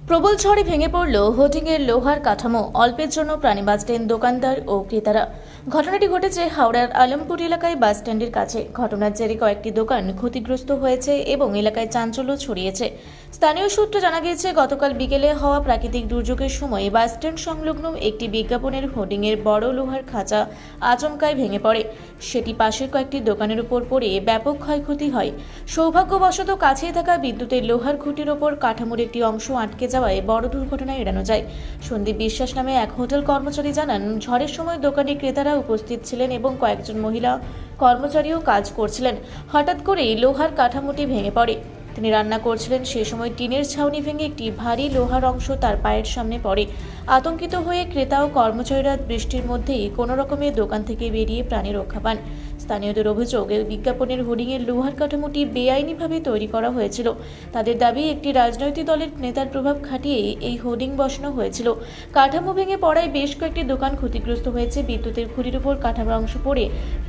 প্রবল ঝড়ে ভেঙে পড়ল হোর্ডিংয়ের লোহার কাঠামো। অল্পের জন্য প্রাণে বাঁচলেন দোকানদার ও ক্রেতারা। ঘটনাটি ঘটেছে হাওড়ার আলমপুর এলাকায় বাস স্ট্যান্ডের কাছে। ঘটনার জেরে কয়েকটি দোকান ক্ষতিগ্রস্ত হয়েছে এবং এলাকায় চাঞ্চল্য ছড়িয়েছে। স্থানীয় সূত্রে জানা গিয়েছে, গতকাল বিকেলে হওয়া প্রাকৃতিক দুর্যোগের সময় বাস স্ট্যান্ড সংলগ্ন একটি বিজ্ঞাপনের হোর্ডিংয়ের বড় লোহার খাঁচা আচমকায় ভেঙে পড়ে। সেটি পাশের কয়েকটি দোকানের উপর পড়ে ব্যাপক ক্ষয়ক্ষতি হয়। সৌভাগ্যবশত কাছেই থাকা বিদ্যুতের লোহার খুঁটির ওপর কাঠামোর একটি অংশ আটকে যাওয়ায় বড় দুর্ঘটনা এড়ানো যায়। সন্দীপ বিশ্বাস নামে এক হোটেল কর্মচারী জানান, ঝড়ের সময় দোকানে ক্রেতারা উপস্থিত ছিলেন এবং কয়েকজন মহিলা কর্মচারীও কাজ করছিলেন। হঠাৎ করেই লোহার কাঠামোটি ভেঙে পড়ে। তিনি রান্না করছিলেন, সেই সময় টিনের ছাউনি ভেঙে একটি ভারী লোহার অংশ তার পায়ের সামনে পড়ে। আতঙ্কিত হয়ে ক্রেতা ও কর্মচারীরা বৃষ্টির মধ্যেই কোনো রকমে দোকান থেকে বেরিয়ে প্রাণে রক্ষা পান। স্থানীয়দের অভিযোগ, বিজ্ঞাপনের হোর্ডিংয়ের লোহার কাঠামোটি বেআইনিভাবে তৈরি করা হয়েছিল। তাদের দাবি, একটি রাজনৈতিক দলের নেতার প্রভাব খাটিয়ে এই হোর্ডিং বসানো হয়েছিল। কাঠামো ভেঙে পড়ায় বেশ কয়েকটি দোকান ক্ষতিগ্রস্ত হয়েছে। বিদ্যুতের খুঁটির উপর কাঠামোর অংশ পড়ে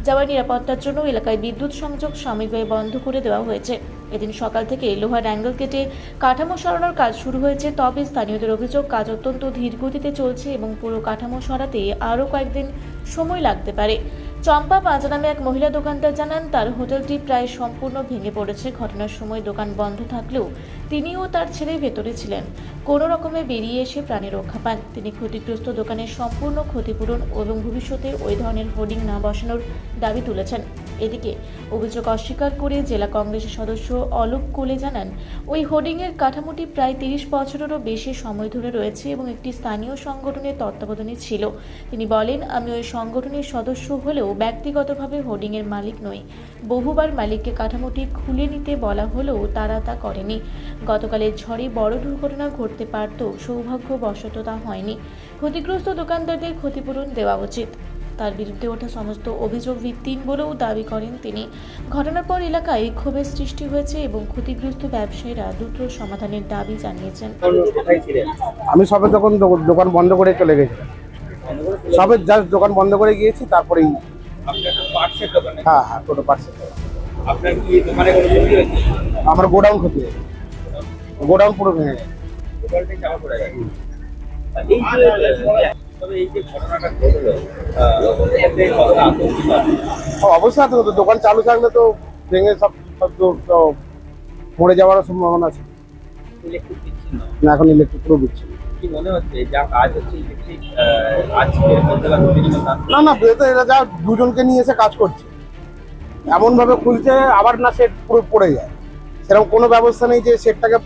যাওয়ার নিরাপত্তার জন্য এলাকায় বিদ্যুৎ সংযোগ সাময়িকভাবে বন্ধ করে দেওয়া হয়েছে। এদিন সকাল থেকে লোহার অ্যাঙ্গেল কেটে কাঠামো সরানোর কাজ শুরু হয়েছে। তবে স্থানীয়দের অভিযোগ, কাজ অত্যন্ত ধীর গতিতে চলছে এবং পুরো কাঠামো সরাতে আরও কয়েকদিন সময় লাগতে পারে। চম্পা পাঁচা নামে এক মহিলা দোকানদার জানান, তার হোটেলটি প্রায় সম্পূর্ণ ভেঙে পড়েছে। ঘটনার সময় দোকান বন্ধ থাকলেও তিনি ও তার ছেলে ভেতরে ছিলেন। কোনো রকমে বেরিয়ে এসে প্রাণে রক্ষা পান। তিনি ক্ষতিগ্রস্ত দোকানের সম্পূর্ণ ক্ষতিপূরণ এবং ভবিষ্যতে ওই ধরনের হোর্ডিং না বসানোর দাবি তুলেছেন। এদিকে অভিযোগ অস্বীকার করে জেলা কংগ্রেসের সদস্য অলোক কোলে জানান, ওই হোর্ডিংয়ের কাঠামোটি প্রায় 30 বছরেরও বেশি সময় ধরে রয়েছে এবং একটি স্থানীয় সংগঠনের তত্ত্বাবধানে ছিল। তিনি বলেন, আমি ওই সংগঠনের সদস্য হলেও ব্যক্তিগতভাবে হোর্ডিংয়ের মালিক নই। বহুবার মালিককে কাঠামোটি খুলে নিতে বলা হলেও তারা তা করেনি। গতকালের ঝড়ে বড় দুর্ঘটনা ঘটতে পারত, সৌভাগ্যবশত তা হয়নি। ক্ষতিগ্রস্ত দোকানদারদের ক্ষতিপূরণ দেওয়া উচিত। তার বিরুদ্ধে ওঠা সমস্ত অভিযোগ ভিত্তিহীন বলেও দাবি করেন তিনি। ঘটনার পর এলাকায় ক্ষোভের সৃষ্টি হয়েছে এবং ক্ষতিগ্রস্ত ব্যবসায়ীরা দ্রুত সমাধানের দাবি জানিয়েছেন। আমি সবে তখন দোকান বন্ধ করে চলে গেছিলাম। সবে জাস্ট দোকান বন্ধ করে গিয়েছি, তারপরেই হ্যাঁ টোটো পার্সেল। আমার গোডাউন ক্ষতি হয়েছে, গোডাউন পুরো ভেঙে গেছে। অবশ্যই আছে, তো দোকান চালু থাকলে তো ভেঙে সব তো মরে যাওয়ার সম্ভাবনা আছে। না, এখন ইলেকট্রিক পুরো বিচ্ছিন্ন। কি মনে হচ্ছে যা কাজ হচ্ছে ইলেকট্রিক না না, এরা যা দুজনকে নিয়ে এসে কাজ করছে, এমন ভাবে খুলছে আবার না সেট পুরো পড়ে যায়। সেরকম কোনো ব্যবস্থা নেই যে সেটটাকে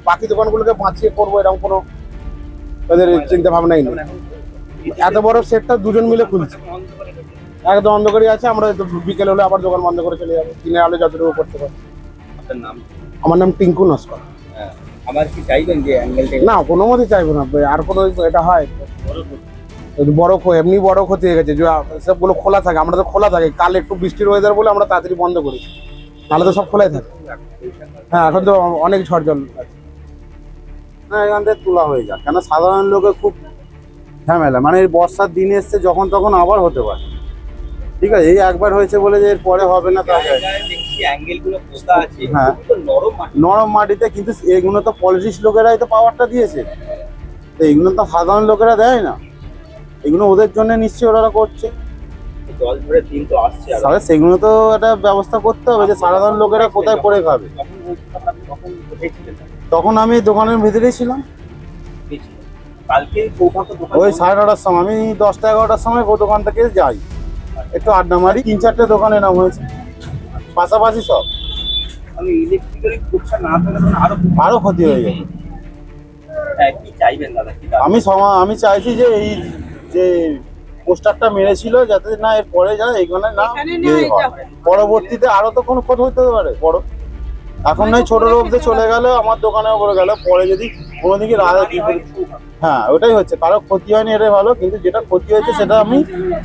বাকি দোকানগুলোকে বাঁচিয়ে করবো, এরকম কোনো ওদের চিন্তা ভাবনাই নেই। এত বড় সেটটা দুজন মিলে খুলছে, একদম অন্ধকারই আছে। আমরা বিকেল হলে আবার দোকান বন্ধ করে চলে যাবো, দিনের আলো যতটুকু করতে পারি। আপনার নাম? আমার নাম টিঙ্কু নস্কর। আমার কি চাইবেন যে অ্যাঙ্গেলটা? না, কোনো মতে চাইবো না। আর কোনো এটা হয় বড় এমনি বড় ক্ষতি হয়ে গেছে, সবগুলো খোলা থাকে। আমরা তো খোলা থাকে, কাল একটু বৃষ্টির ওয়েদার বলে আমরা তাড়াতাড়ি বন্ধ করি, নাহলে তো সব খোলাই থাকে। হ্যাঁ, এখন তো অনেক ঝড় জল আছে। না, এখান থেকে তোলা হয়ে যায়, কেন সাধারণ লোকের খুব ঝামেলা। মানে এই বর্ষার দিন এসছে, যখন তখন আবার হতে পারে। ঠিক আছে, এই একবার হয়েছে বলে যে এর পরে হবে না তা হয়। হ্যাঁ, নরম মাটিতে, কিন্তু এগুলো তো পলিটিক্স লোকেরাই তো পাওয়ারটা দিয়েছে, তো এগুলো তো সাধারণ লোকেরা দেয় না। এগুলো ওদের জন্য নিশ্চয়ই ওরা করছে। জল ধরে দিন তো আসছে, তাহলে সেগুলো তো একটা ব্যবস্থা করতে হবে যে সাধারণ লোকেরা কোথায় করে খাবে। তখন আমি দোকানের ভিতরেই ছিলাম। ওই 9:30টার সময়, আমি 10টা-11টার সময় ও দোকান থেকে যাই, একটু আড্ডা মারি। 3-4টে দোকানে নাম হয়েছে পাশাপাশি সব। আমি ইলেকট্রিক্যালি খুবটা না থাকলে আরো ক্ষতি হয়ে যাবে। কি চাইবেন দাদা? আমি চাইছি যে এই যে পোস্টারটা মেরেছিল যাতে না এর পরে যায়, এখানে না পরবর্তীতে আরো তো কোনো ক্ষতি হতে পারে বড়। এখন নয় ছোট রোগতে চলে গেল, আমার দোকানেও করে গেল, পরে যদি কোনোদিকে হ্যাঁ ওটাই হচ্ছে, কারো ক্ষতি হয়নি, এটাই ভালো। কিন্তু যেটা ক্ষতি হয়েছে সেটা আমি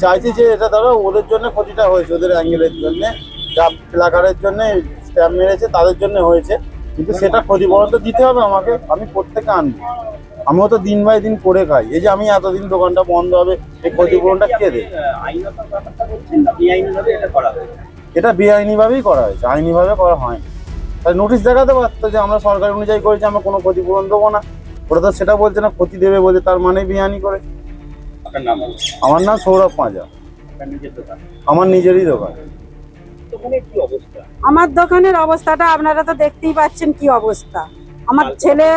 চাইছি যে এটা ধরো ওদের জন্য ক্ষতিটা হয়েছে, ওদের অ্যাঙ্গেলের জন্য, যা প্লাকারের জন্য স্ট্যাম্প মেরেছে তাদের জন্য হয়েছে, কিন্তু সেটা ক্ষতিপূরণ তো দিতে হবে আমাকে। আমি প্রত্যেকে আনবো, আমিও তো দিন বাই দিন করে খাই। এই যে আমি এতদিন দোকানটা বন্ধ হবে, এই ক্ষতিপূরণটা কে দেবে? এটা বেআইনি ভাবেই করা হয়েছে, আইনি ভাবে করা হয়নি। তাই নোটিশ দেখাতে পারতো যে আমরা সরকারি অনুযায়ী করেছি, আমরা কোনো ক্ষতিপূরণ দেবো না, ওরা তো সেটা বলছে না, ক্ষতি দেবে বলছে, তার মানে বিয়ানি করে। আপনার নাম? আমার নাম সৌরভ পাঁজা, আপনার নিজের দোকান? আমার নিজেরই দোকান। দোকানে কি অবস্থা? আমার দোকানের অবস্থাটা আপনারা তো দেখতেই পাচ্ছেন কি অবস্থা। আমার ছেলে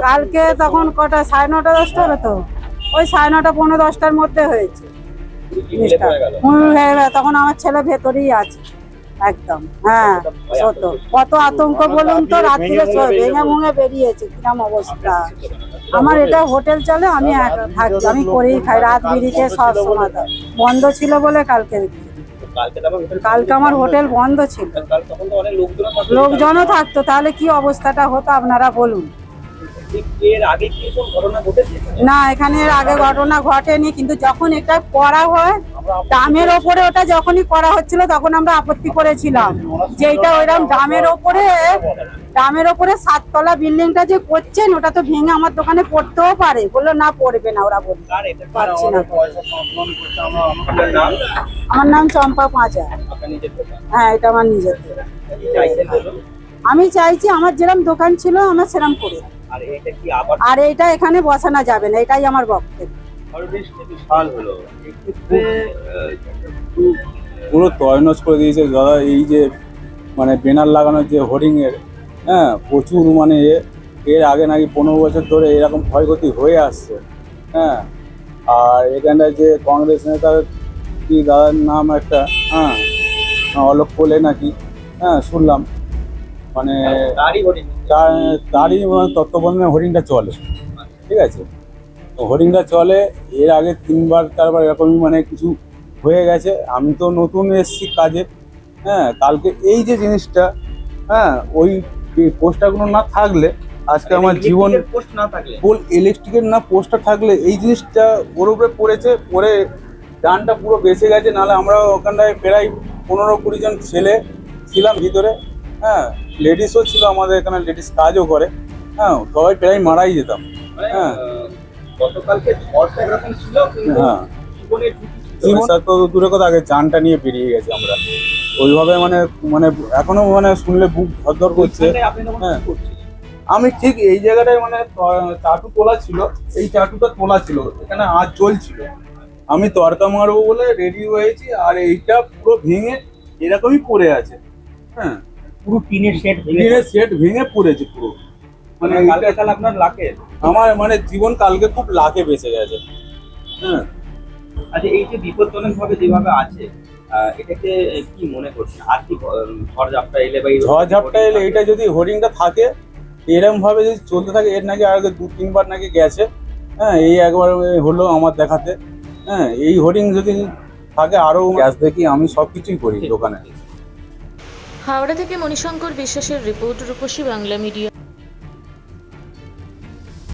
কালকে তখন কটা 9:30 10টা হবে তো, ওই 9:30 পৌনে 10টার মধ্যে হয়েছে জিনিসটা। হয়ে গেছে, তখন আমার ছেলে ভেতরেই আছে একদম। হ্যাঁ সত্য, কত আতঙ্ক বলুন তো, রাত্রিরে ভেঙে ভুঙে বেরিয়েছে কিরম অবস্থা। আমার এটা হোটেল চলে, আমি একা থাকি, আমি করেই খাই, রাত বিরিতে সব সময় বন্ধ ছিল বলে কালকে কালকে আমার হোটেল বন্ধ ছিল, তখন তো অনেক লোকজনও থাকতো, তাহলে কি অবস্থাটা হতো আপনারা বলুন। এর আগে কি কোন ঘটনা ঘটেছে? না, এখানে এর আগে ঘটনা ঘটেনি, কিন্তু যখন এটা করা হয় ডামের ওপরে, ওটা যখনই করা হচ্ছিল তখন আমরা আপত্তি করেছিলাম যে এটা ওইরকম ডামের ওপরে 7 তলা বিল্ডিংটা যে করছেন ওটা তো ভেঙে আমার দোকানে পড়তেও পারে। বললো না, পড়বে না, ওরা বললো পারছি না। আপনার নাম? আমার নাম চম্পা পাঁজা। আপনার নিজের দোকান? হ্যাঁ, এটা আমার নিজের দোকান। কি চাইছেন বলুন? আমি চাইছি আমার যেরকম দোকান ছিল আমার সেরকম করে, আর এটা কি আবার আর এইটা এখানে বসানো যাবে না, এটাই আমার বক্তব্য। সর্বদৃষ্টি বিশাল হলো এক্ষেত্রে পুরো তয়নজ করে দিয়েছে দাদা। এই যে মানে ব্যানার লাগানোর যে হোর্ডিংয়ের, হ্যাঁ প্রচুর মানে এর আগে নাকি 15 বছর ধরে এরকম ক্ষয়ক্ষতি হয়ে আসছে। হ্যাঁ, আর এখানটায় যে কংগ্রেস নেতা কি দাদার নাম একটা, হ্যাঁ অলোক কোলে নাকি, হ্যাঁ শুনলাম, মানে তারই হোর্ডিং। তারই তত্ত্বাবধানে হোর্ডিংটা চলে, ঠিক আছে। তো হোর্ডিংটা চলে, এর আগে 3বার 4বার এরকমই মানে কিছু হয়ে গেছে। আমি তো নতুন এসেছি কাজে, হ্যাঁ কালকে এই যে জিনিসটা, হ্যাঁ ওই পোস্টারগুলো না থাকলে আজকে আমার জীবন, পোস্ট না থাকলে, ইলেকট্রিকের না পোস্টার থাকলে এই জিনিসটা ওর উপরে পড়েছে, পরে ডানটা পুরো বেঁচে গেছে। নাহলে আমরা ওখানটায় প্রায় 15-20 জন ছেলে ছিলাম ভিতরে, হ্যাঁ লেডিসও ছিল, আমাদের এখানে লেডিস কাজও করে, হ্যাঁ সবাই প্রায় মারাই যেতাম। হ্যাঁ গতকালকে ঝড়টা এরকম ছিল, কিন্তু হ্যাঁ জীবনের জীবনটা তো দূরের কথা, আগে জানটা নিয়ে বেরিয়ে গেছে আমরা ওইভাবে, মানে মানে এখনো মানে শুনলে বুক ধরধর করছে। আপনি তখন হ্যাঁ, কি করছিলেন? আমি ঠিক এই জায়গাটায় মানে চাটু তোলা ছিল, এই চাটুটা তোলা ছিল, এখানে আজ চলছিল, আমি তরকা মারবো বলে রেডি হয়েছি, আর এইটা পুরো ভেঙে এরকমই পড়ে আছে। হ্যাঁ, পুরো টিনের শেড টিনের সেট ভেঙে পড়েছে পুরো, মানে কালকে তাহলে আপনার লাকের। আমার মানে জীবন কালকে খুব লাকে বেঁচে গেছে। হ্যাঁ, আচ্ছা, এই যে বিপজ্জনক ভাবে যেভাবে আছে, এটাকে কি মনে করছেন? আর কি ঝড় ঝাপটা এলে বা ঝড় ঝাপটা এলে এটা যদি হোর্ডিংটা থাকে এরকম ভাবে যদি চলতে থাকে, এর নাকি আগে 2-3বার নাকি গেছে। হ্যাঁ, এই একবার হলো আমার দেখাতে। হ্যাঁ, এই হোর্ডিং যদি থাকে আরো গ্যাস দেখি, আমি সব কিছুই করি দোকানে। হাওড়া থেকে মণিশঙ্কর বিশ্বাসের রিপোর্ট, রূপসী বাংলা মিডিয়া।